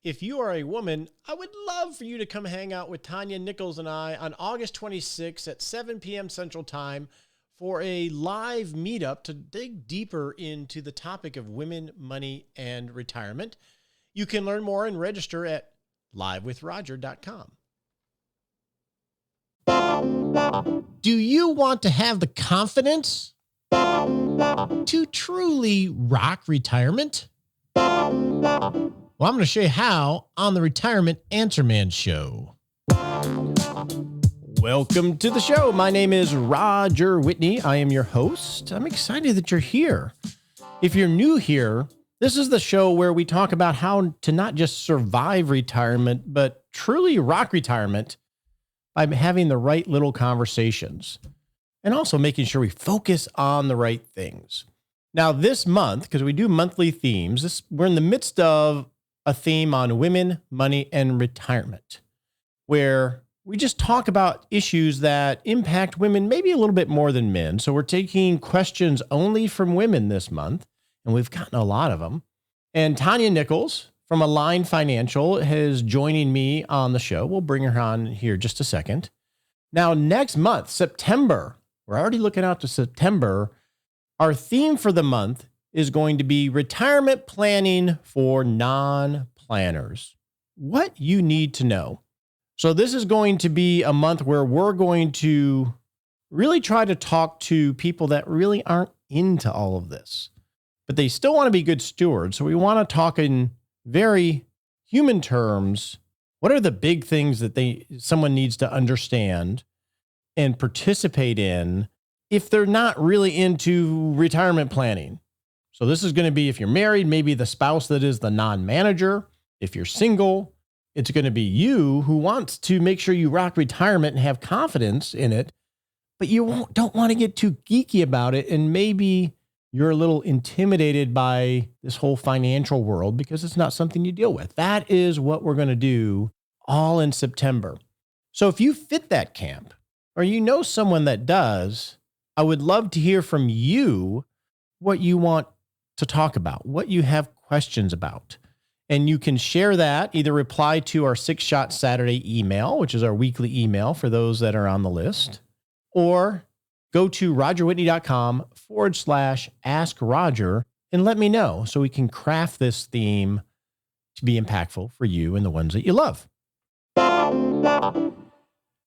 If you are a woman, I would love for you to come hang out with Tanya Nichols and I on August 26th at 7 p.m. Central Time for a live meetup to dig deeper into the topic of women, money, and retirement. You can learn more and register at livewithroger.com. Do you want to have the confidence to truly rock retirement? Well, I'm going to show you how on the Retirement Answer Man Show. Welcome to the show. My name is Roger Whitney. I am your host. I'm excited that you're here. If you're new here, this is the show where we talk about how to not just survive retirement, but truly rock retirement by having the right little conversations and also making sure we focus on the right things. Now, this month, because we do monthly themes, we're in the midst of a theme on women, money, and retirement, where we just talk about issues that impact women maybe a little bit more than men. So we're taking questions only from women this month, and we've gotten a lot of them. And Tanya Nichols from Align Financial is joining me on the show. We'll bring her on here just a second. Now, next month, September, we're already looking out to September. Our theme for the month is going to be retirement planning for non-planners. What you need to know. So this is going to be a month where we're going to really try to talk to people that really aren't into all of this, but they still want to be good stewards. So we want to talk in very human terms. What are the big things that someone needs to understand and participate in if they're not really into retirement planning? So this is going to be, if you're married, maybe the spouse that is the non-manager. If you're single, it's going to be you who wants to make sure you rock retirement and have confidence in it, but you don't want to get too geeky about it. And maybe you're a little intimidated by this whole financial world because it's not something you deal with. That is what we're going to do all in September. So if you fit that camp or you know someone that does, I would love to hear from you what you want to talk about, what you have questions about. And you can share that, either reply to our 6-Shot Saturday email, which is our weekly email for those that are on the list, or go to rogerwhitney.com/Ask Roger and let me know so we can craft this theme to be impactful for you and the ones that you love.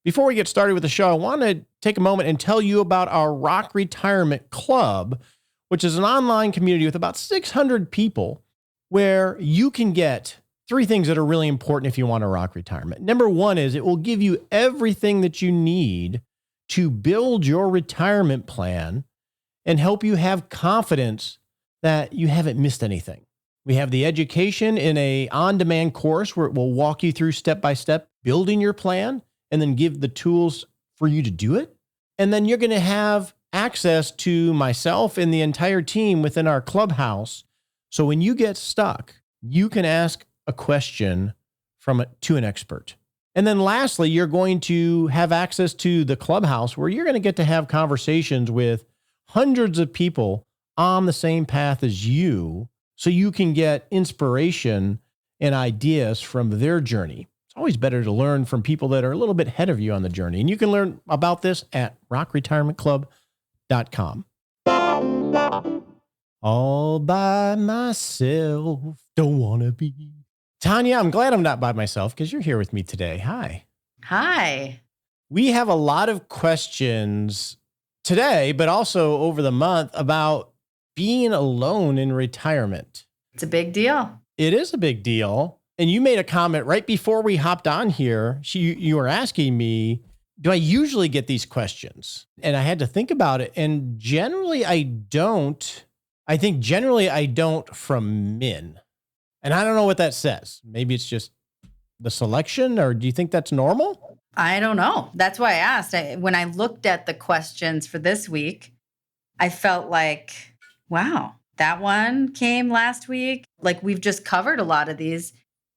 Before we get started with the show, I want to take a moment and tell you about our Rock Retirement Club, which is an online community with about 600 people where you can get 3 things that are really important if you want to rock retirement. Number 1 is it will give you everything that you need to build your retirement plan and help you have confidence that you haven't missed anything. We have the education in a on-demand course where it will walk you through step-by-step building your plan and then give the tools for you to do it. And then you're going to have access to myself and the entire team within our clubhouse. So when you get stuck, you can ask a question to an expert. And then lastly, you're going to have access to the clubhouse where you're going to get to have conversations with hundreds of people on the same path as you, so you can get inspiration and ideas from their journey. It's always better to learn from people that are a little bit ahead of you on the journey. And you can learn about this at rockretirementclub.com. All by myself, don't want to be. Tanya, I'm glad I'm not by myself because you're here with me today. Hi. Hi. We have a lot of questions today, but also over the month about being alone in retirement. It's a big deal. It is a big deal. And you made a comment right before we hopped on here. You were asking me, do I usually get these questions? And I had to think about it. And generally, I don't. I think generally I don't from men. And I don't know what that says. Maybe it's just the selection, or do you think that's normal? I don't know. That's why I asked. When I looked at the questions for this week, I felt like, wow, that one came last week. Like we've just covered a lot of these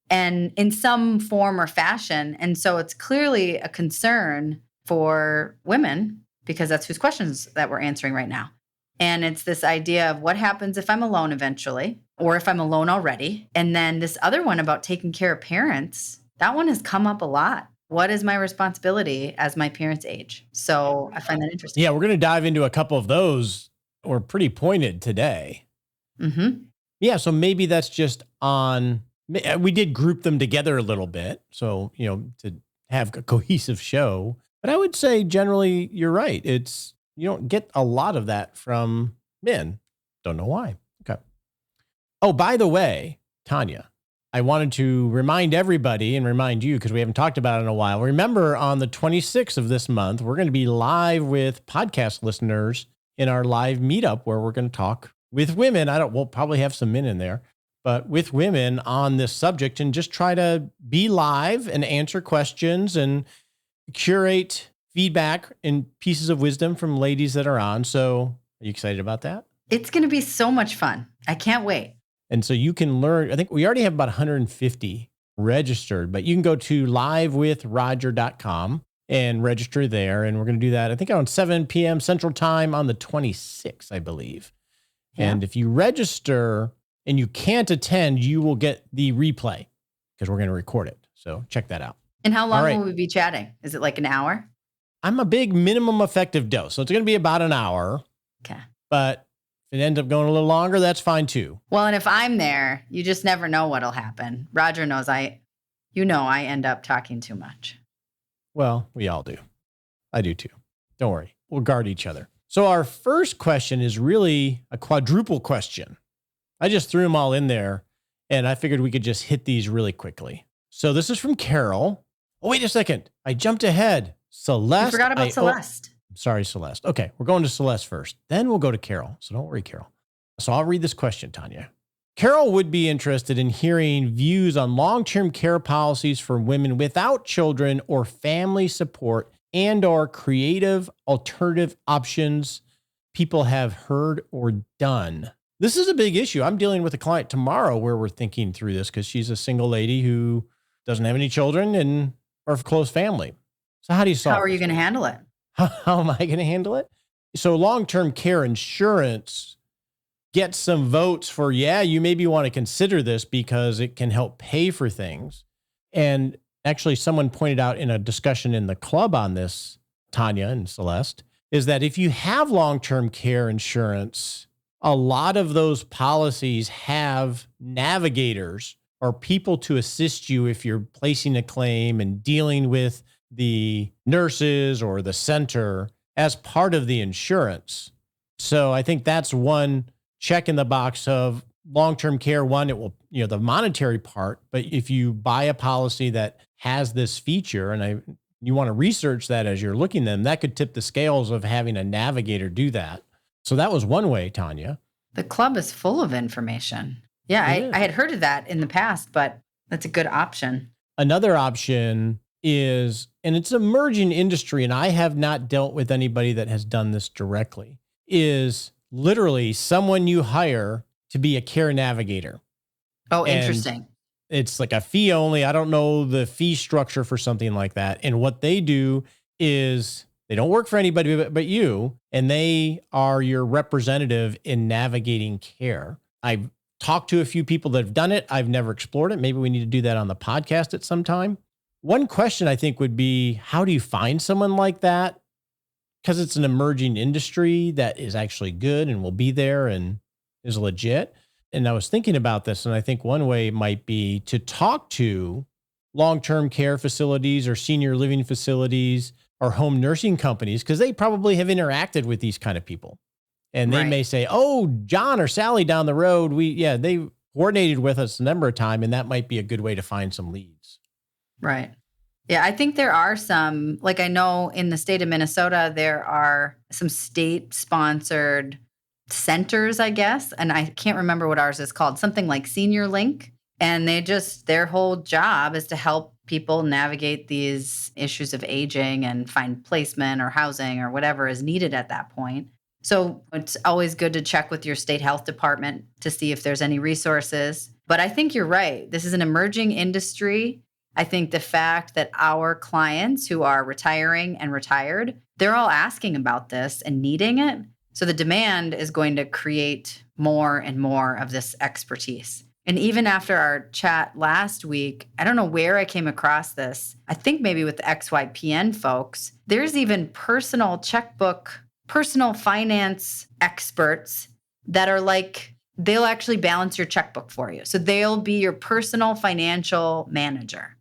and in some form or fashion. And so it's clearly a concern for women because that's whose questions that we're answering right now. And it's this idea of what happens if I'm alone eventually, or if I'm alone already. And then this other one about taking care of parents, that one has come up a lot. What is my responsibility as my parents age? So I find that interesting. Yeah, we're going to dive into a couple of those. We're pretty pointed today. Mm-hmm. Yeah, so maybe that's just on, we did group them together a little bit. So, to have a cohesive show. But I would say generally you're right. You don't get a lot of that from men. Don't know why. Okay. Oh, by the way, Tanya, I wanted to remind everybody and remind you, because we haven't talked about it in a while. Remember, on the 26th of this month, we're going to be live with podcast listeners in our live meetup where we're going to talk with women. We'll probably have some men in there, but with women on this subject, and just try to be live and answer questions and curate feedback and pieces of wisdom from ladies that are on. So are you excited about that? It's going to be so much fun. I can't wait. And so you can learn, I think we already have about 150 registered, but you can go to livewithroger.com and register there. And we're going to do that, I think, around 7 p.m. Central Time on the 26th, I believe. Yeah. And if you register and you can't attend, you will get the replay because we're going to record it. So check that out. And how long will we be chatting? Is it like an hour? I'm a big minimum effective dose. So it's going to be about an hour. Okay. But if it ends up going a little longer, that's fine too. Well, and if I'm there, you just never know what'll happen. Roger knows I end up talking too much. Well, we all do. I do too. Don't worry. We'll guard each other. So our first question is really a quadruple question. I just threw them all in there and I figured we could just hit these really quickly. So this is from Carol. Oh, wait a second. I jumped ahead. Celeste. You forgot about Celeste. Sorry, Celeste. Okay, we're going to Celeste first. Then we'll go to Carol. So don't worry, Carol. So I'll read this question, Tanya. Carol would be interested in hearing views on long-term care policies for women without children or family support and or creative alternative options people have heard or done. This is a big issue. I'm dealing with a client tomorrow where we're thinking through this because she's a single lady who doesn't have any children and or close family. So how do you solve How are you going to handle it? How am I going to handle it? So long-term care insurance gets some votes for, you maybe want to consider this because it can help pay for things. And actually someone pointed out in a discussion in the club on this, Tanya and Celeste, is that if you have long-term care insurance, a lot of those policies have navigators or people to assist you if you're placing a claim and dealing with the nurses or the center as part of the insurance. So I think that's one check in the box of long-term care. One, it will, the monetary part, but if you buy a policy that has this feature and you want to research that as you're looking at them, that could tip the scales of having a navigator do that. So that was one way, Tanya. The club is full of information. Yeah, I had heard of that in the past, but that's a good option. Another option is, and it's an emerging industry, and I have not dealt with anybody that has done this directly, is literally someone you hire to be a care navigator. Oh, interesting. It's like a fee only. I don't know the fee structure for something like that. And what they do is they don't work for anybody but you, and they are your representative in navigating care. I've talked to a few people that have done it. I've never explored it. Maybe we need to do that on the podcast at some time. One question I think would be, how do you find someone like that? Because it's an emerging industry that is actually good and will be there and is legit. And I was thinking about this, and I think one way might be to talk to long-term care facilities or senior living facilities or home nursing companies, because they probably have interacted with these kind of people. And they may say, oh, John or Sally down the road, they coordinated with us a number of times, and that might be a good way to find some leads. Right. Yeah, I think there are some, like I know in the state of Minnesota, there are some state-sponsored centers, I guess, and I can't remember what ours is called, something like Senior Link. And their whole job is to help people navigate these issues of aging and find placement or housing or whatever is needed at that point. So it's always good to check with your state health department to see if there's any resources. But I think you're right. This is an emerging industry. I think the fact that our clients who are retiring and retired, they're all asking about this and needing it. So the demand is going to create more and more of this expertise. And even after our chat last week, I don't know where I came across this. I think maybe with the XYPN folks, there's even personal checkbook, personal finance experts that are like, they'll actually balance your checkbook for you. So they'll be your personal financial manager.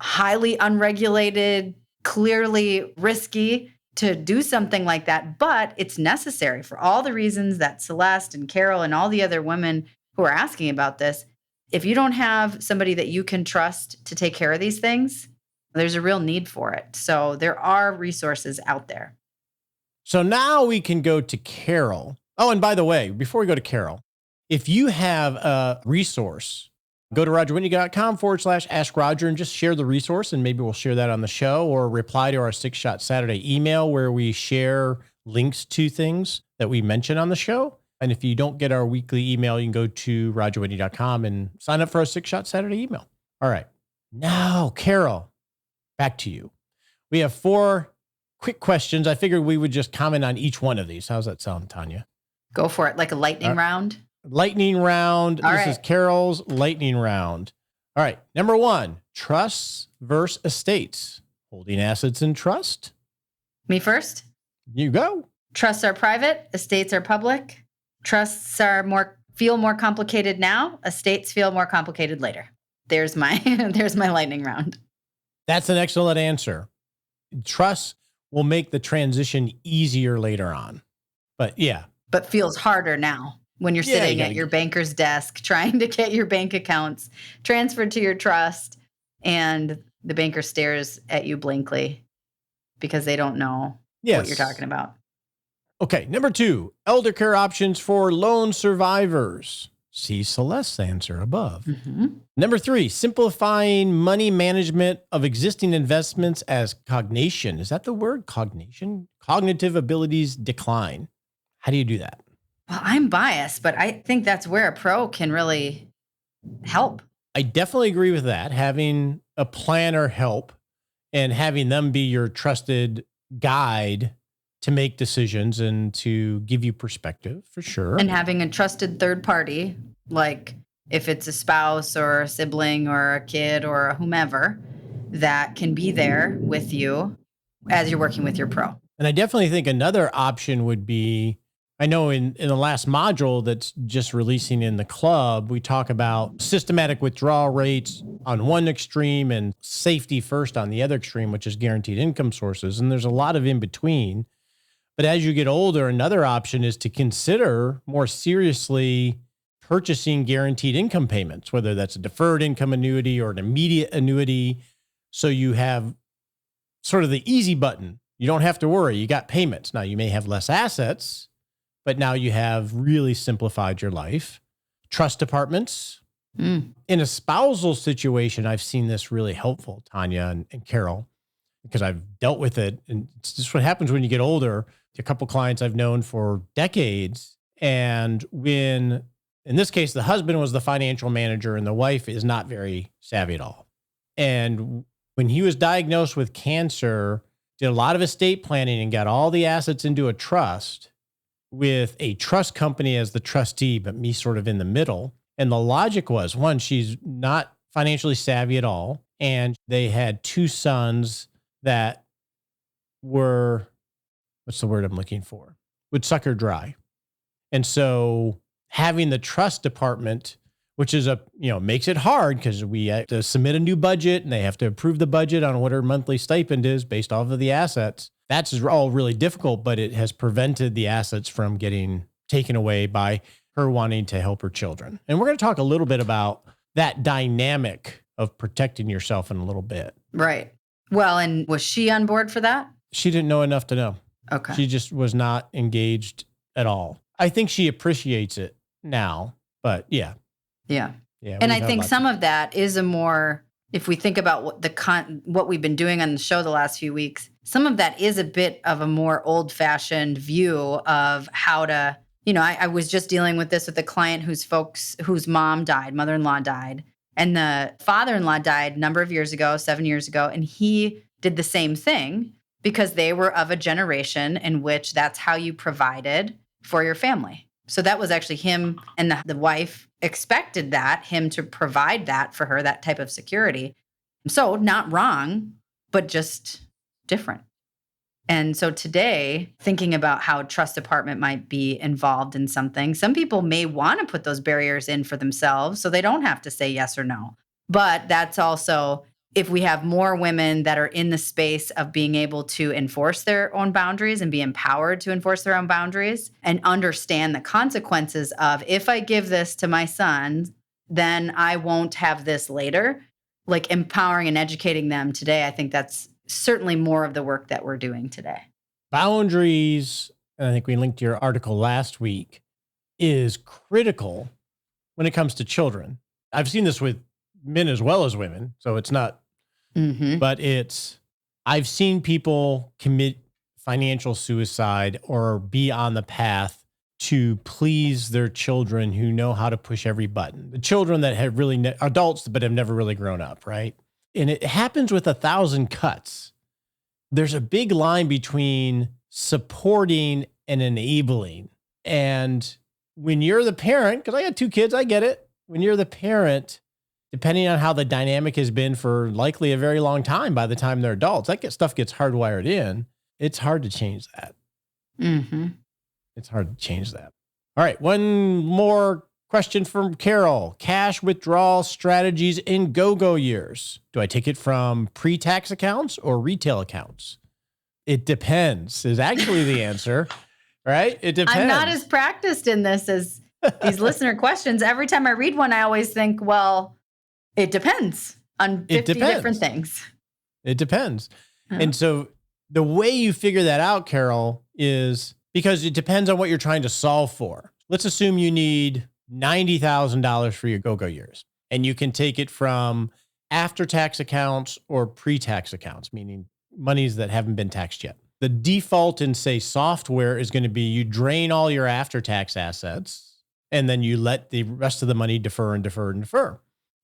Highly unregulated, clearly risky to do something like that, but it's necessary for all the reasons that Celeste and Carol and all the other women who are asking about this. If you don't have somebody that you can trust to take care of these things, there's a real need for it. So there are resources out there. So now we can go to Carol. Oh, and by the way, before we go to Carol, if you have a resource, go to RogerWhitney.com/Ask Roger and just share the resource, and maybe we'll share that on the show, or reply to our 6-Shot Saturday email where we share links to things that we mention on the show. And if you don't get our weekly email, you can go to RogerWhitney.com and sign up for our 6-Shot Saturday email. All right. Now, Carol, back to you. We have 4 quick questions. I figured we would just comment on each one of these. How's that sound, Tanya? Go for it. Like a lightning round. Lightning round. All This right. is Carol's lightning round. All right. Number 1, trusts versus estates. Holding assets in trust. Me first. You go. Trusts are private. Estates are public. Trusts feel more complicated now. Estates feel more complicated later. There's my lightning round. That's an excellent answer. Trust will make the transition easier later on. But yeah. But feels harder now when you're sitting at your banker's desk trying to get your bank accounts transferred to your trust, and the banker stares at you blankly because they don't know what you're talking about. Okay, number 2, elder care options for lone survivors. See Celeste's answer above. Mm-hmm. Number 3, simplifying money management of existing investments as cognition. Is that the word? Cognition? Cognitive abilities decline. How do you do that? Well, I'm biased, but I think that's where a pro can really help. I definitely agree with that. Having a planner help and having them be your trusted guide to make decisions and to give you perspective, for sure. And having a trusted third party, like if it's a spouse or a sibling or a kid or a whomever, that can be there with you as you're working with your pro. And I definitely think another option would be, I know in the last module that's just releasing in the club, we talk about systematic withdrawal rates on one extreme and safety first on the other extreme, which is guaranteed income sources. And there's a lot of in between. But as you get older, another option is to consider more seriously purchasing guaranteed income payments, whether that's a deferred income annuity or an immediate annuity. So you have sort of the easy button. You don't have to worry. You got payments. Now, you may have less assets, but now you have really simplified your life. Trust departments. In a spousal situation, I've seen this really helpful, Tanya and Carol, because I've dealt with it. And it's just what happens when you get older. A couple clients I've known for decades. And when, in this case, the husband was the financial manager and the wife is not very savvy at all. And when he was diagnosed with cancer, did a lot of estate planning and got all the assets into a trust with a trust company as the trustee, but me sort of in the middle. And the logic was, 1, she's not financially savvy at all. And they had 2 sons that were, what's the word I'm looking for? Would suck her dry. And so having the trust department, which is makes it hard because we have to submit a new budget and they have to approve the budget on what her monthly stipend is based off of the assets. That's all really difficult, but it has prevented the assets from getting taken away by her wanting to help her children. And we're going to talk a little bit about that dynamic of protecting yourself in a little bit. Right. Well, and was she on board for that? She didn't know enough to know. Okay. She just was not engaged at all. I think she appreciates it now, but yeah. Yeah. Yeah. And I think some of that is a more, if we think about what we've been doing on the show the last few weeks, some of that is a bit of a more old-fashioned view of how to, I was just dealing with this with a client whose mom died, mother-in-law died, and the father-in-law died a number of years ago, 7 years ago, and he did the same thing because they were of a generation in which that's how you provided. for your family. So that was actually him, and the wife expected that, him to provide that for her, that type of security. So not wrong, but just different. And so today, thinking about how trust department might be involved in something, some people may want to put those barriers in for themselves so they don't have to say yes or no. But that's also, if we have more women that are in the space of being able to enforce their own boundaries and be empowered to enforce their own boundaries and understand the consequences of, if I give this to my son, then I won't have this later, like empowering and educating them today, I think that's certainly more of the work that we're doing today. Boundaries, and I think we linked to your article last week, is critical when it comes to children. I've seen this with men as well as women, so it's not, but I've seen people commit financial suicide or be on the path to please their children who know how to push every button. The children that have really, adults, but have never really grown up, right? And it happens with 1,000 cuts. There's a big line between supporting and enabling. And when you're the parent, because I got 2 kids, I get it. When you're the parent, depending on how the dynamic has been for likely a very long time, by the time they're adults, stuff gets hardwired in. It's hard to change that. It's hard to change that. All right. One more question from Carol. Cash withdrawal strategies in go-go years. Do I take it from pre-tax accounts or retail accounts? It depends is actually the answer, right? It depends. I'm not as practiced in this as these listener questions. Every time I read one, I always think, well, it depends on 50 different things. It depends. And so the way you figure that out, Carol, is because it depends on what you're trying to solve for. Let's assume you need $90,000 for your go-go years, and you can take it from after-tax accounts or pre-tax accounts, meaning monies that haven't been taxed yet. The default in, say, software is going to be you drain all your after-tax assets, and then you let the rest of the money defer and defer and defer.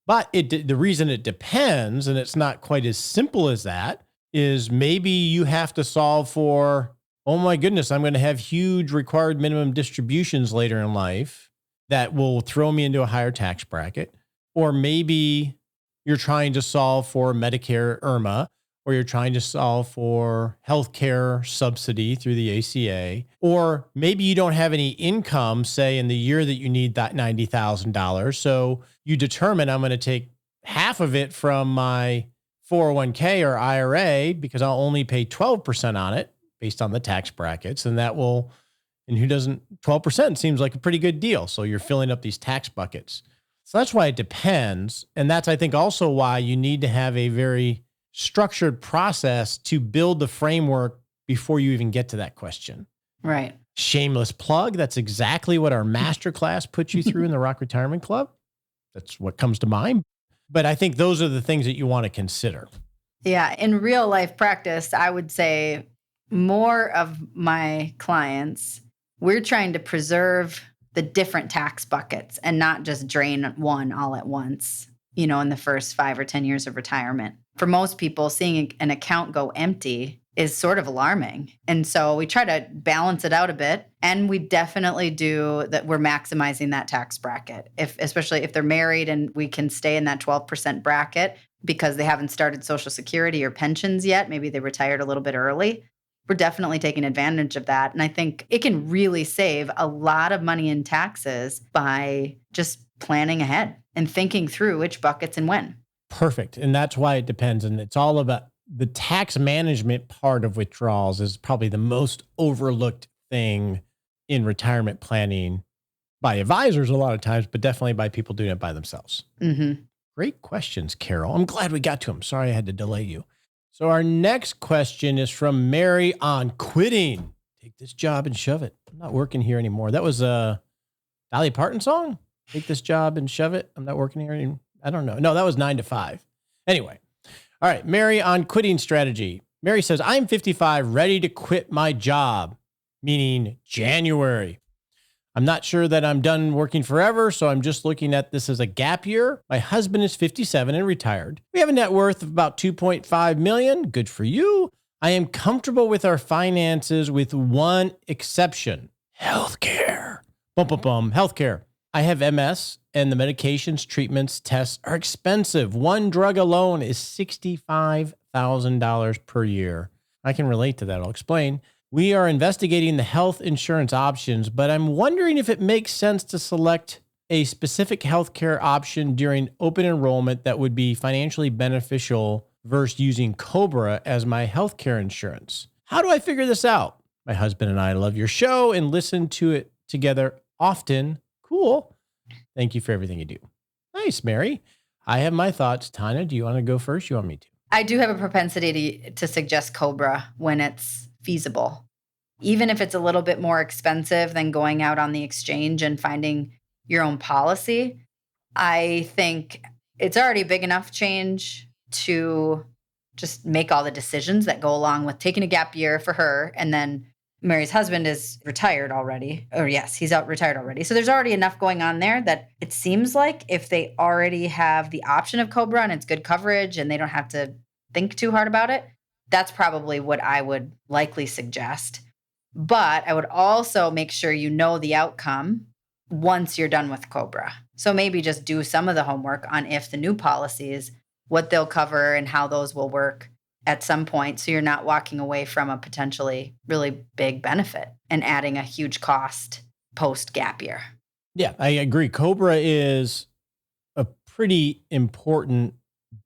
But the reason it depends, and it's not quite as simple as that, is maybe you have to solve for, oh my goodness, I'm going to have huge required minimum distributions later in life that will throw me into a higher tax bracket. Or maybe you're trying to solve for Medicare IRMA, or you're trying to solve for healthcare subsidy through the ACA, or maybe you don't have any income, say in the year that you need that $90,000. So you determine, I'm going to take half of it from my 401k or IRA because I'll only pay 12% on it based on the tax brackets. And that will, and who doesn't, 12% seems like a pretty good deal. So you're filling up these tax buckets. So that's why it depends. And that's, I think, also why you need to have a very structured process to build the framework before you even get to that question. Right. Shameless plug. That's exactly what our masterclass puts you through in the Rock Retirement Club. That's what comes to mind. But I think those are the things that you want to consider. Yeah. In real life practice, I would say more of my clients, we're trying to preserve the different tax buckets and not just drain one all at once, in the first 5 or 10 years of retirement. For most people, seeing an account go empty is sort of alarming. And so we try to balance it out a bit. And we definitely do that. We're maximizing that tax bracket, especially if they're married and we can stay in that 12% bracket because they haven't started Social Security or pensions yet. Maybe they retired a little bit early. We're definitely taking advantage of that. And I think it can really save a lot of money in taxes by just planning ahead and thinking through which buckets and when. Perfect. And that's why it depends. And it's all about the tax management part of withdrawals is probably the most overlooked thing in retirement planning by advisors a lot of times, but definitely by people doing it by themselves. Great questions, Carol. I'm glad we got to them. Sorry I had to delay you. So our next question is from Mary on quitting. Take this job and shove it. I'm not working here anymore. That was a Dolly Parton song. Take this job and shove it. I'm not working here anymore. I don't know. No, that was 9 to 5. Anyway. All right. Mary on quitting strategy. Mary says, I'm 55, ready to quit my job, meaning January. I'm not sure that I'm done working forever, so I'm just looking at this as a gap year. My husband is 57 and retired. We have a net worth of about $2.5 million. Good for you. I am comfortable with our finances with one exception, Healthcare. Bum, bum, bum. Healthcare. I have MS, and the medications, treatments, tests are expensive. One drug alone is $65,000 per year. I can relate to that. I'll explain. We are investigating the health insurance options, but I'm wondering if it makes sense to select a specific healthcare option during open enrollment that would be financially beneficial versus using COBRA as my healthcare insurance. How do I figure this out? My husband and I love your show and listen to it together often. Cool. Thank you for everything you do. Nice, Mary. I have my thoughts. Tanya, do you want to go first? You want me to? I do have a propensity to suggest COBRA when it's feasible. Even if it's a little bit more expensive than going out on the exchange and finding your own policy, I think it's already a big enough change to just make all the decisions that go along with taking a gap year for her. And then Mary's husband is retired already. Or yes, he's retired already. So there's already enough going on there that it seems like if they already have the option of COBRA and it's good coverage and they don't have to think too hard about it, that's probably what I would likely suggest. But I would also make sure you know the outcome once you're done with COBRA. So maybe just do some of the homework on if the new policies, what they'll cover and how those will work at some point, so you're not walking away from a potentially really big benefit and adding a huge cost post gap year. Yeah, I agree. COBRA is a pretty important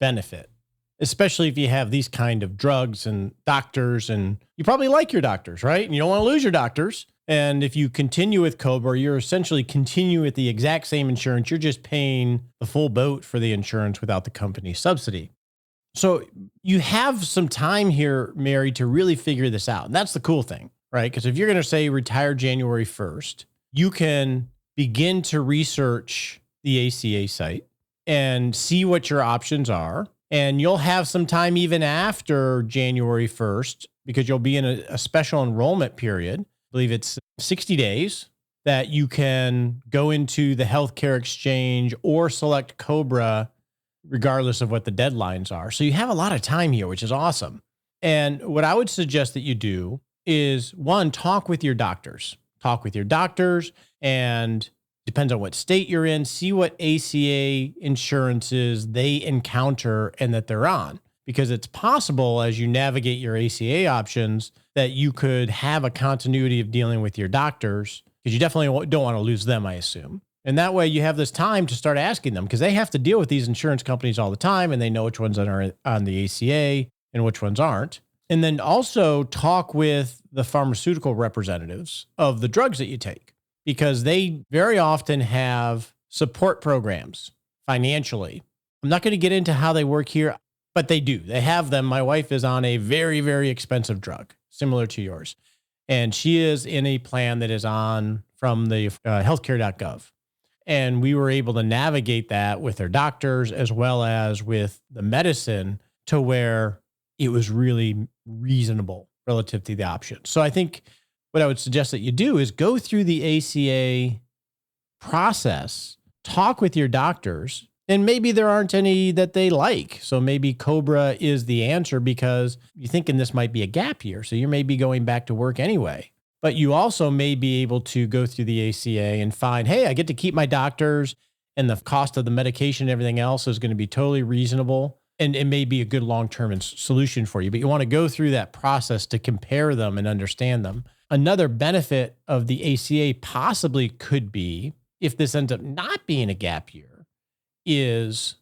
benefit, especially if you have these kind of drugs and doctors, and you probably like your doctors, right? And you don't want to lose your doctors. And if you continue with COBRA, you're essentially continue with the exact same insurance. You're just paying the full boat for the insurance without the company subsidy. So you have some time here, Mary, to really figure this out. And that's the cool thing, right? Because if you're going to say retire January 1st, you can begin to research the ACA site and see what your options are. And you'll have some time even after January 1st, because you'll be in a special enrollment period. I believe it's 60 days that you can go into the healthcare exchange or select COBRA regardless of what the deadlines are. So you have a lot of time here, which is awesome. And what I would suggest that you do is, one, talk with your doctors. Talk with your doctors, and depends on what state you're in, see what ACA insurances they encounter and that they're on. Because it's possible as you navigate your ACA options that you could have a continuity of dealing with your doctors, because you definitely don't want to lose them, I assume. And that way you have this time to start asking them, because they have to deal with these insurance companies all the time, and they know which ones are on the ACA and which ones aren't. And then also talk with the pharmaceutical representatives of the drugs that you take, because they very often have support programs financially. I'm not going to get into how they work here, but they do. They have them. My wife is on a very, very expensive drug, similar to yours. And she is in a plan that is on from the healthcare.gov. And we were able to navigate that with her doctors as well as with the medicine to where it was really reasonable relative to the options. So I think what I would suggest that you do is go through the ACA process, talk with your doctors, and maybe there aren't any that they like. So maybe COBRA is the answer because you're thinking this might be a gap year. So you may be going back to work anyway. But you also may be able to go through the ACA and find, hey, I get to keep my doctors and the cost of the medication and everything else is going to be totally reasonable. And it may be a good long-term solution for you. But you want to go through that process to compare them and understand them. Another benefit of the ACA possibly could be, if this ends up not being a gap year, is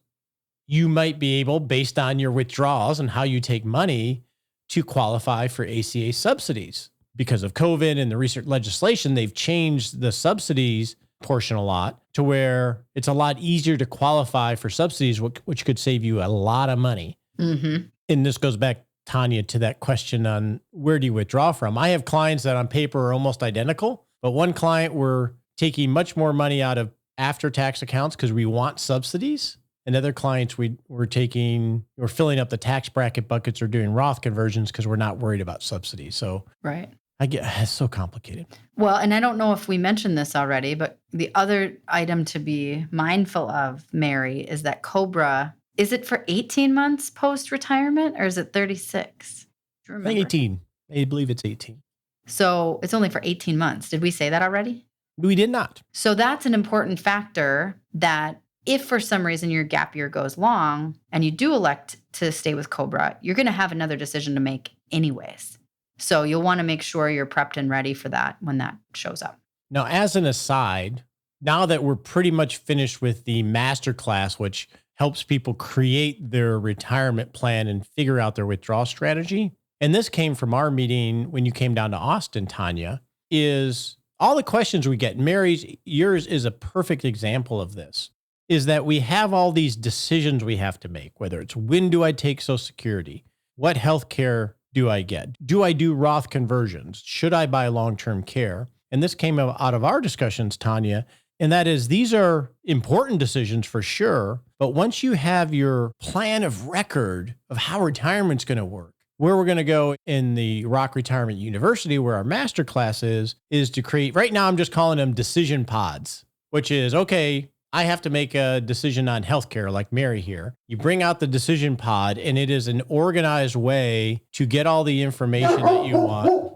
you might be able, based on your withdrawals and how you take money, to qualify for ACA subsidies. Because of COVID and the recent legislation, they've changed the subsidies portion a lot to where it's a lot easier to qualify for subsidies, which could save you a lot of money. Mm-hmm. And this goes back, Tanya, to that question on where do you withdraw from? I have clients that on paper are almost identical, but one client we're taking much more money out of after-tax accounts because we want subsidies. And other clients we're filling up the tax bracket buckets or doing Roth conversions because we're not worried about subsidies. So right. It's so complicated. Well, and I don't know if we mentioned this already, but the other item to be mindful of, Mary, is that COBRA, is it for 18 months post-retirement or is it 36? I think 18. I believe it's 18. So it's only for 18 months. Did we say that already? We did not. So that's an important factor that if for some reason your gap year goes long and you do elect to stay with Cobra, you're going to have another decision to make anyways. So you'll want to make sure you're prepped and ready for that when that shows up. Now, as an aside, now that we're pretty much finished with the masterclass, which helps people create their retirement plan and figure out their withdrawal strategy, and this came from our meeting when you came down to Austin, Tanya, is all the questions we get. Mary's, yours is a perfect example of this, is that we have all these decisions we have to make, whether it's when do I take Social Security? What healthcare do I get? Do I do Roth conversions? Should I buy long-term care? And this came out of our discussions, Tanya, and that is these are important decisions for sure. But once you have your plan of record of how retirement's going to work, where we're going to go in the Rock Retirement University, where our masterclass is to create, right now I'm just calling them decision pods, which is, okay, I have to make a decision on healthcare like Mary here. You bring out the decision pod and it is an organized way to get all the information that you want.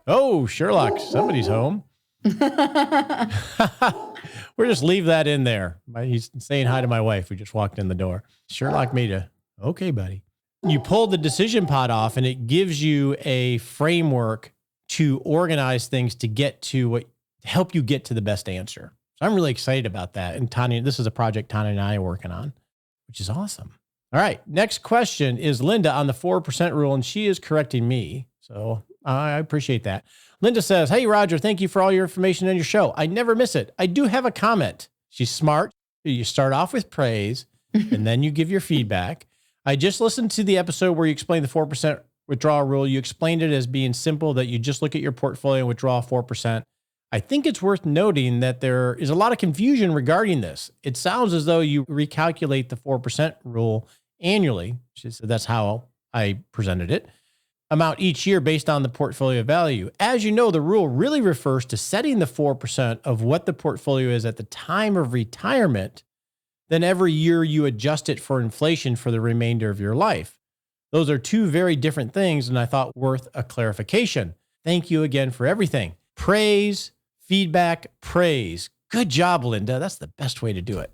Oh, Sherlock, somebody's home. We'll just leave that in there. He's saying hi to my wife who just walked in the door. Sherlock made okay, buddy. You pull the decision pod off and it gives you a framework to organize things to get to help you get to the best answer. So I'm really excited about that. And Tanya, this is a project Tanya and I are working on, which is awesome. All right. Next question is Linda on the 4% rule, and she is correcting me. So I appreciate that. Linda says, hey, Roger, thank you for all your information on your show. I never miss it. I do have a comment. She's smart. You start off with praise and then you give your feedback. I just listened to the episode where you explained the 4% withdrawal rule. You explained it as being simple, that you just look at your portfolio and withdraw 4%. I think it's worth noting that there is a lot of confusion regarding this. It sounds as though you recalculate the 4% rule annually. She said that's how I presented it. Amount each year based on the portfolio value. As you know, the rule really refers to setting the 4% of what the portfolio is at the time of retirement. Then every year you adjust it for inflation for the remainder of your life. Those are two very different things, and I thought worth a clarification. Thank you again for everything. Praise, feedback, praise. Good job, Linda. That's the best way to do it.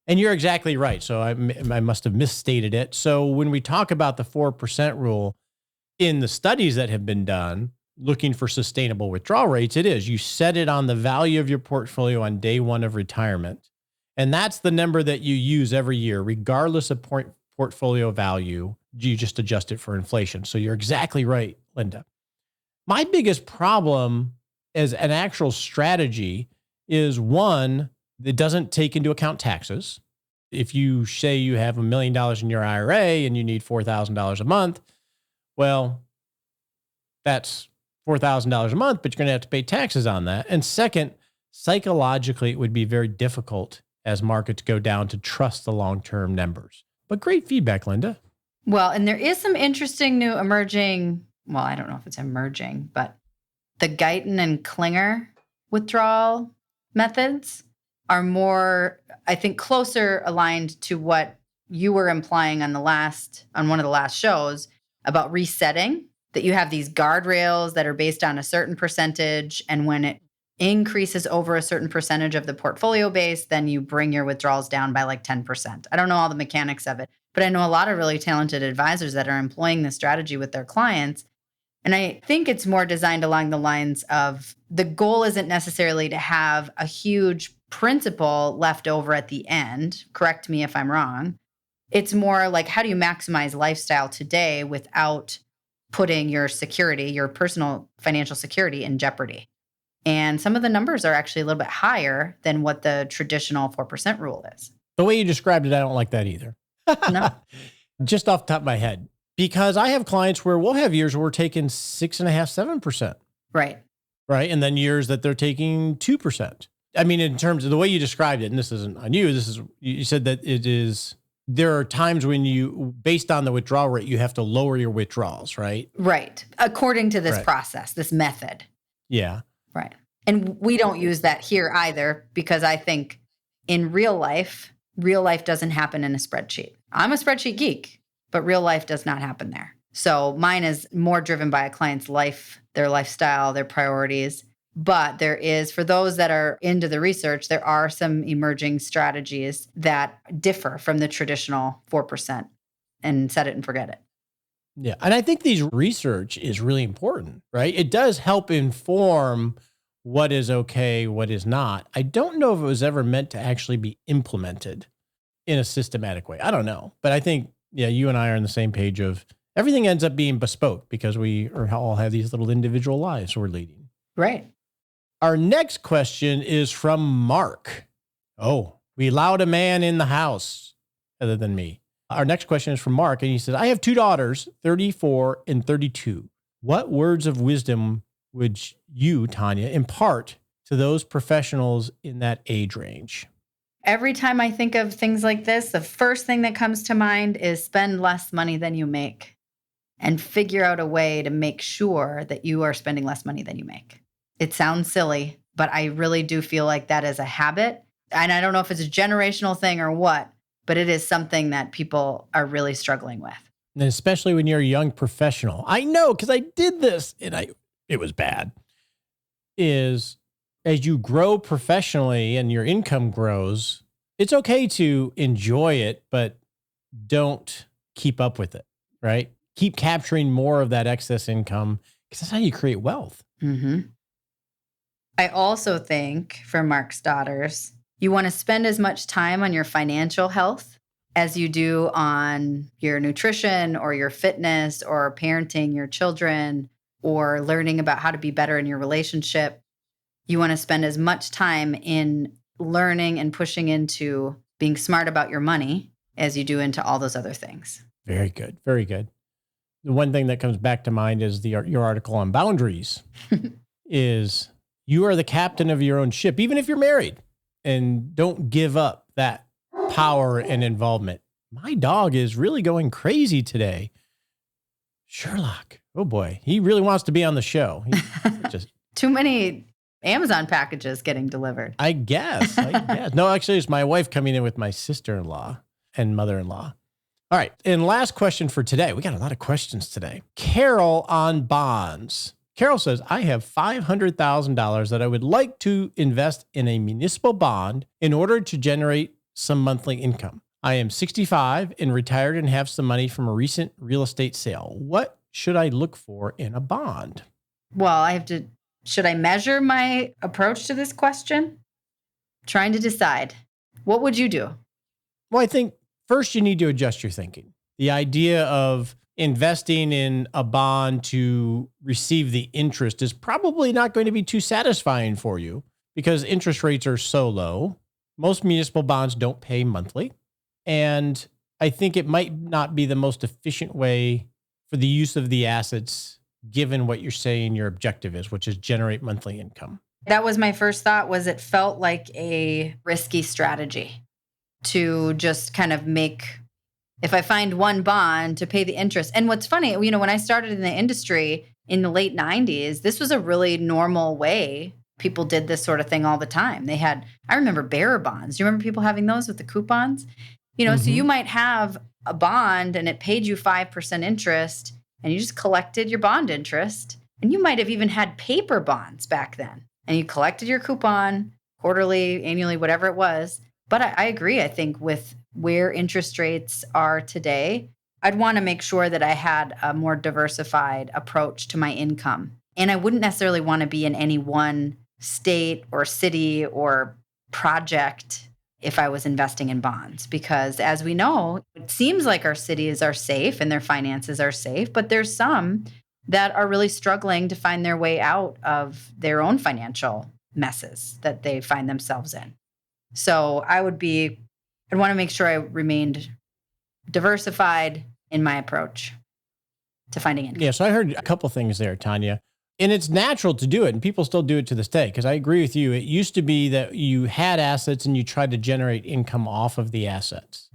And you're exactly right. So I must have misstated it. So when we talk about the 4% rule, in the studies that have been done, looking for sustainable withdrawal rates, it is. You set it on the value of your portfolio on day one of retirement. And that's the number that you use every year, regardless of portfolio value. You just adjust it for inflation. So you're exactly right, Linda. My biggest problem as an actual strategy is, one, it doesn't take into account taxes. If you say you have $1 million in your IRA and you need $4,000 a month, well, that's $4,000 a month, but you're going to have to pay taxes on that. And second, psychologically, it would be very difficult as markets go down to trust the long-term numbers. But great feedback, Linda. Well, and there is some interesting new emerging, well, I don't know if it's emerging, but the Guyton and Klinger withdrawal methods are more, I think, closer aligned to what you were implying on one of the last shows about resetting, that you have these guardrails that are based on a certain percentage. And when it increases over a certain percentage of the portfolio base, then you bring your withdrawals down by like 10%. I don't know all the mechanics of it, but I know a lot of really talented advisors that are employing this strategy with their clients. And I think it's more designed along the lines of the goal isn't necessarily to have a huge principal left over at the end. Correct me if I'm wrong. It's more like, how do you maximize lifestyle today without putting your security, your personal financial security, in jeopardy? And some of the numbers are actually a little bit higher than what the traditional 4% rule is. The way you described it, I don't like that either. No. Just off the top of my head. Because I have clients where we'll have years where we're taking 6.5%, 7%. Right. Right. And then years that they're taking 2%. I mean, in terms of the way you described it, and this isn't on you, you said that there are times when you, based on the withdrawal rate, you have to lower your withdrawals, right? Right. According to this process, this method. Yeah. Right. And we don't use that here either, because I think in real life doesn't happen in a spreadsheet. I'm a spreadsheet geek, but real life does not happen there. So mine is more driven by a client's life, their lifestyle, their priorities. But there is, for those that are into the research, there are some emerging strategies that differ from the traditional 4% and set it and forget it. Yeah. And I think these research is really important, right? It does help inform what is okay, what is not. I don't know if it was ever meant to actually be implemented in a systematic way. I don't know. But I think, yeah, you and I are on the same page of everything ends up being bespoke because we all have these little individual lives we're leading. Right. Our next question is from Mark. Oh, we allowed a man in the house other than me. Our next question is from Mark, and he says, I have 2 daughters, 34 and 32. What words of wisdom would you, Tanya, impart to those professionals in that age range? Every time I think of things like this, the first thing that comes to mind is spend less money than you make and figure out a way to make sure that you are spending less money than you make. It sounds silly, but I really do feel like that is a habit. And I don't know if it's a generational thing or what, but it is something that people are really struggling with. And especially when you're a young professional. I know, because I did this and it was bad. Is as you grow professionally and your income grows, it's okay to enjoy it, but don't keep up with it, right? Keep capturing more of that excess income because that's how you create wealth. Mm-hmm. I also think for Mark's daughters, you want to spend as much time on your financial health as you do on your nutrition or your fitness or parenting your children or learning about how to be better in your relationship. You want to spend as much time in learning and pushing into being smart about your money as you do into all those other things. Very good. Very good. The one thing that comes back to mind is your article on boundaries is you are the captain of your own ship, even if you're married, and don't give up that power and involvement. My dog is really going crazy today. Sherlock. Oh boy. He really wants to be on the show. Just too many Amazon packages getting delivered. I guess. No, actually, it's my wife coming in with my sister-in-law and mother-in-law. All right. And last question for today. We got a lot of questions today. Carol on bonds. Carol says, I have $500,000 that I would like to invest in a municipal bond in order to generate some monthly income. I am 65 and retired and have some money from a recent real estate sale. What should I look for in a bond? Well, should I measure my approach to this question? Trying to decide. What would you do? Well, I think first you need to adjust your thinking. The idea of investing in a bond to receive the interest is probably not going to be too satisfying for you because interest rates are so low. Most municipal bonds don't pay monthly. And I think it might not be the most efficient way for the use of the assets, given what you're saying your objective is, which is generate monthly income. That was my first thought, was it felt like a risky strategy to just kind of make, if I find one bond to pay the interest. And what's funny, when I started in the industry in the late 90s, this was a really normal way. People did this sort of thing all the time. I remember bearer bonds. Do you remember people having those with the coupons? So you might have a bond and it paid you 5% interest and you just collected your bond interest. And you might have even had paper bonds back then. And you collected your coupon quarterly, annually, whatever it was. But I agree. I think with where interest rates are today, I'd want to make sure that I had a more diversified approach to my income. And I wouldn't necessarily want to be in any one state or city or project if I was investing in bonds, because as we know, it seems like our cities are safe and their finances are safe, but there's some that are really struggling to find their way out of their own financial messes that they find themselves in. So I'd want to make sure I remained diversified in my approach to finding income. Yeah, so I heard a couple things there, Tanya. And it's natural to do it, and people still do it to this day, because I agree with you. It used to be that you had assets and you tried to generate income off of the assets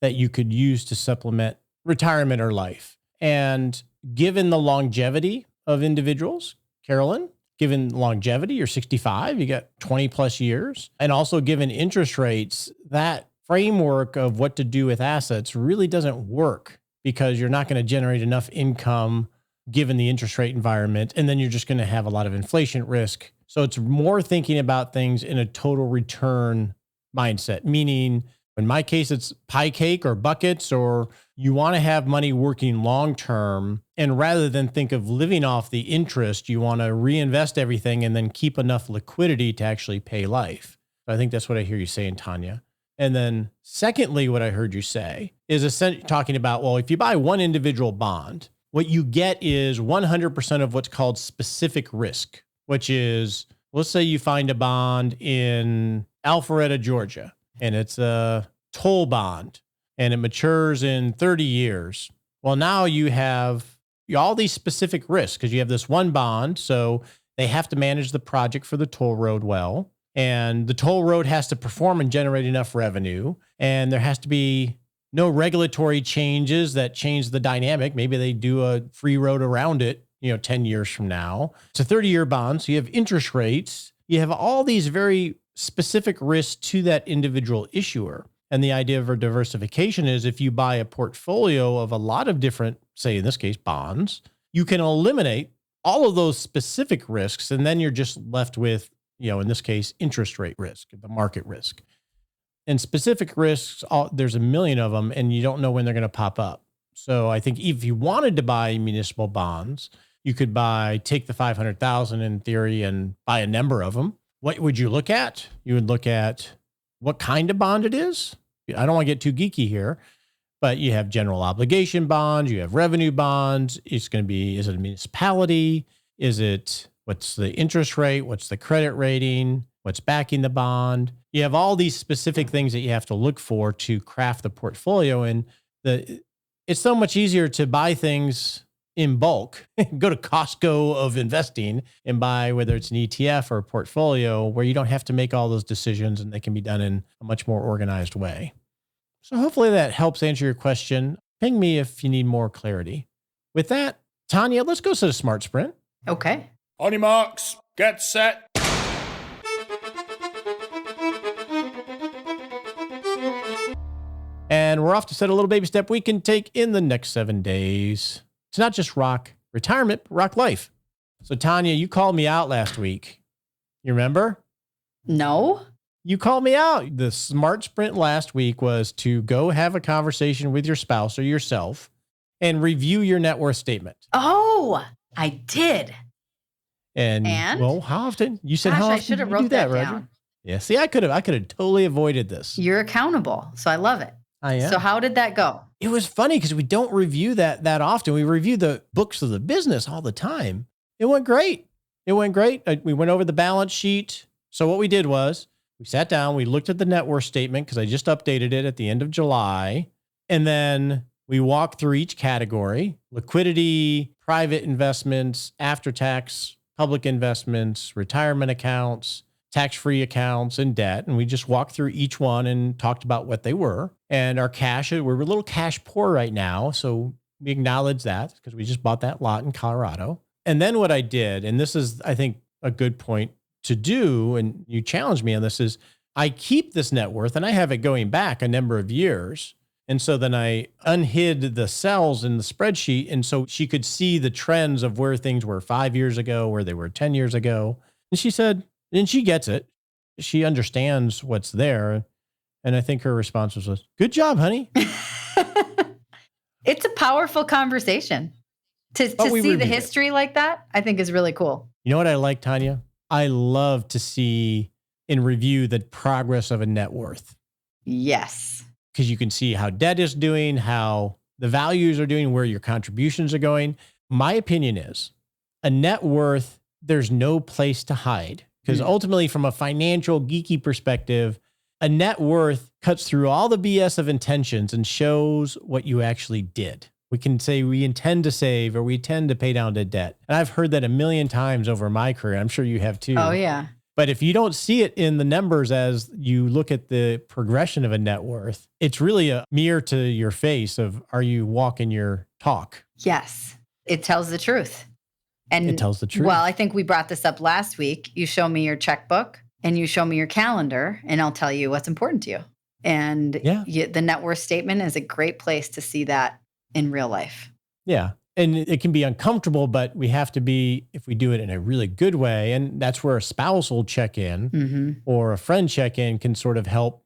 that you could use to supplement retirement or life. And given the longevity of individuals, Carolyn, given longevity, you're 65, you got 20 plus years, and also given interest rates, that framework of what to do with assets really doesn't work because you're not going to generate enough income given the interest rate environment. And then you're just going to have a lot of inflation risk. So it's more thinking about things in a total return mindset, meaning in my case, it's pie cake or buckets, or you want to have money working long term. And rather than think of living off the interest, you want to reinvest everything and then keep enough liquidity to actually pay life. So I think that's what I hear you saying, Tanya. And then secondly, what I heard you say is essentially talking about, well, if you buy one individual bond, what you get is 100% of what's called specific risk, which is, let's say you find a bond in Alpharetta, Georgia, and it's a toll bond and it matures in 30 years. Well, now you have all these specific risks because you have this one bond. So they have to manage the project for the toll road well. And the toll road has to perform and generate enough revenue. And there has to be no regulatory changes that change the dynamic. Maybe they do a free road around it, 10 years from now. It's a 30-year bond. So you have interest rates. You have all these very specific risks to that individual issuer. And the idea of a diversification is if you buy a portfolio of a lot of different, say in this case, bonds, you can eliminate all of those specific risks. And then you're just left with, in this case, interest rate risk, the market risk. And specific risks, there's a million of them, and you don't know when they're going to pop up. So I think if you wanted to buy municipal bonds, you could take the 500,000 in theory and buy a number of them. What would you look at? You would look at what kind of bond it is. I don't want to get too geeky here, but you have general obligation bonds, you have revenue bonds. It's going to be, is it a municipality? What's the interest rate? What's the credit rating? What's backing the bond? You have all these specific things that you have to look for to craft the portfolio. And it's so much easier to buy things in bulk, go to Costco of investing and buy whether it's an ETF or a portfolio where you don't have to make all those decisions and they can be done in a much more organized way. So hopefully that helps answer your question. Ping me if you need more clarity. With that, Tanya, let's go to the Smart Sprint. Okay. On your marks, get set. And we're off to set a little baby step we can take in the next 7 days. It's not just rock retirement, but rock life. So Tanya, you called me out last week. You remember? No. You called me out. The Smart Sprint last week was to go have a conversation with your spouse or yourself and review your net worth statement. Oh, I did. And? Well, how often? You said, Gosh, how often I should have do you wrote do that, that Roger? down. Yeah, see, I could have totally avoided this. You're accountable, so I love it. I am. So how did that go? It was funny because we don't review that often. We review the books of the business all the time. It went great. We went over the balance sheet. So what we did was we sat down, we looked at the net worth statement because I just updated it at the end of July. And then we walked through each category: liquidity, private investments, after tax, public investments, retirement accounts, tax-free accounts, and debt. And we just walked through each one and talked about what they were. And our cash, we're a little cash poor right now. So we acknowledge that because we just bought that lot in Colorado. And then what I did, and this is, I think, a good point to do, and you challenged me on this, is I keep this net worth and I have it going back a number of years. And so then I unhid the cells in the spreadsheet. And so she could see the trends of where things were 5 years ago, where they were 10 years ago. And she said, and she gets it. She understands what's there. And I think her response was, good job, honey. It's a powerful conversation. To see the history like that, I think is really cool. You know what I like, Tanya? I love to see and review the progress of a net worth. Yes. Because you can see how debt is doing, how the values are doing, where your contributions are going. My opinion is a net worth, there's no place to hide. Because ultimately, from a financial geeky perspective, a net worth cuts through all the BS of intentions and shows what you actually did. We can say we intend to save or we intend to pay down the debt. And I've heard that a million times over my career. I'm sure you have too. Oh, yeah. But if you don't see it in the numbers as you look at the progression of a net worth, it's really a mirror to your face of, are you walking your talk? Yes. It tells the truth. And it tells the truth. Well, I think we brought this up last week. You show me your checkbook and you show me your calendar and I'll tell you what's important to you. And the net worth statement is a great place to see that in real life. Yeah. And it can be uncomfortable, but we have to be, if we do it in a really good way, and that's where a spouse will check in or a friend check in can sort of help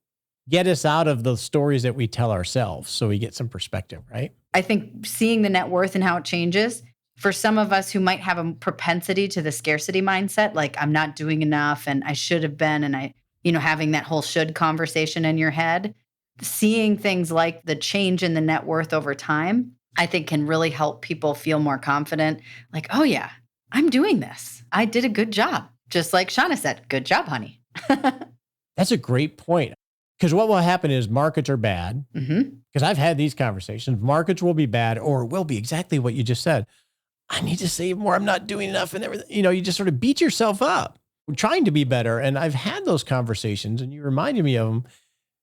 get us out of the stories that we tell ourselves so we get some perspective, right? I think seeing the net worth and how it changes, for some of us who might have a propensity to the scarcity mindset, like I'm not doing enough and I should have been, and having that whole should conversation in your head, seeing things like the change in the net worth over time, I think can really help people feel more confident. Like, oh yeah, I'm doing this. I did a good job. Just like Shauna said, good job, honey. That's a great point. Because what will happen is markets are bad. Because I've had these conversations. Markets will be bad or will be exactly what you just said. I need to save more. I'm not doing enough and everything. You just sort of beat yourself up. We're trying to be better. And I've had those conversations and you reminded me of them.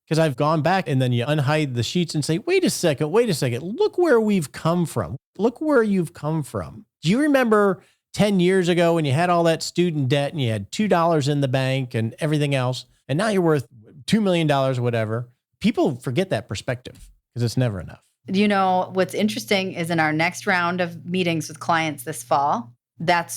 Because I've gone back and then you unhide the sheets and say, wait a second, look where we've come from. Look where you've come from. Do you remember 10 years ago when you had all that student debt and you had $2 in the bank and everything else, and now you're worth $2 million, whatever? People forget that perspective because it's never enough. What's interesting is in our next round of meetings with clients this fall,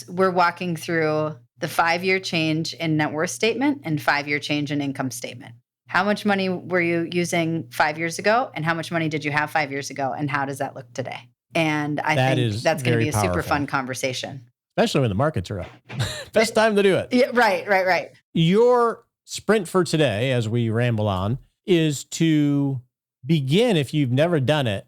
we're walking through the 5-year change in net worth statement and 5-year change in income statement. How much money were you using 5 years ago? And how much money did you have 5 years ago? And how does that look today? And I think that's going to be a super fun conversation. Especially when the markets are up. Best time to do it. Yeah, right. Your sprint for today, as we ramble on, is to begin, if you've never done it,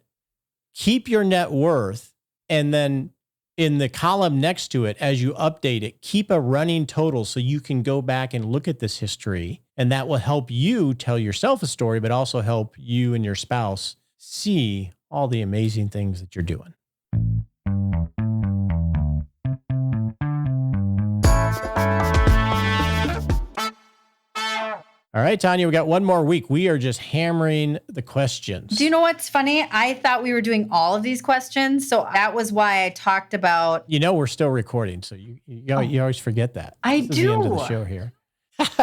keep your net worth, and then in the column next to it, as you update it, keep a running total so you can go back and look at this history. And that will help you tell yourself a story, but also help you and your spouse see all the amazing things that you're doing. All right, Tanya, we got one more week. We are just hammering the questions. Do you know what's funny? I thought we were doing all of these questions. So that was why I talked about... we're still recording, so you always forget that. I do. This is the end of the show here.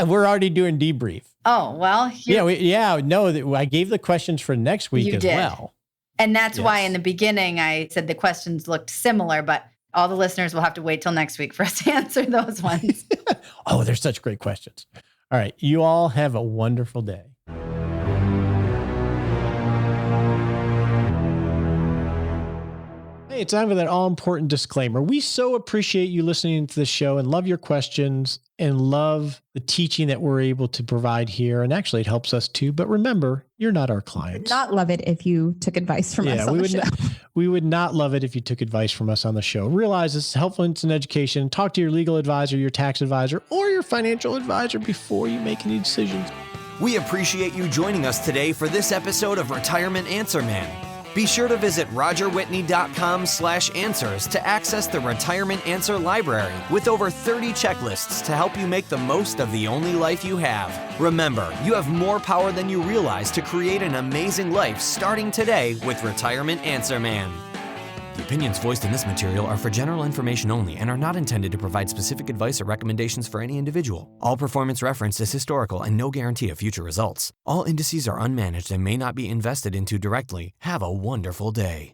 We're already doing debrief. Oh, well. I gave the questions for next week as well. And that's why in the beginning I said the questions looked similar, but all the listeners will have to wait till next week for us to answer those ones. Oh, they're such great questions. All right. You all have a wonderful day. Hey, it's time for that all-important disclaimer. We so appreciate you listening to the show and love your questions and love the teaching that we're able to provide here. And actually, it helps us too. But remember, you're not our clients. Not love it if you took advice from us on the show. We would not love it if you took advice from us on the show. Realize it's helpful in education. Talk to your legal advisor, your tax advisor, or your financial advisor before you make any decisions. We appreciate you joining us today for this episode of Retirement Answer Man. Be sure to visit rogerwhitney.com/answers to access the Retirement Answer Library with over 30 checklists to help you make the most of the only life you have. Remember, you have more power than you realize to create an amazing life starting today with Retirement Answer Man. The opinions voiced in this material are for general information only and are not intended to provide specific advice or recommendations for any individual. All performance referenced is historical and no guarantee of future results. All indices are unmanaged and may not be invested into directly. Have a wonderful day.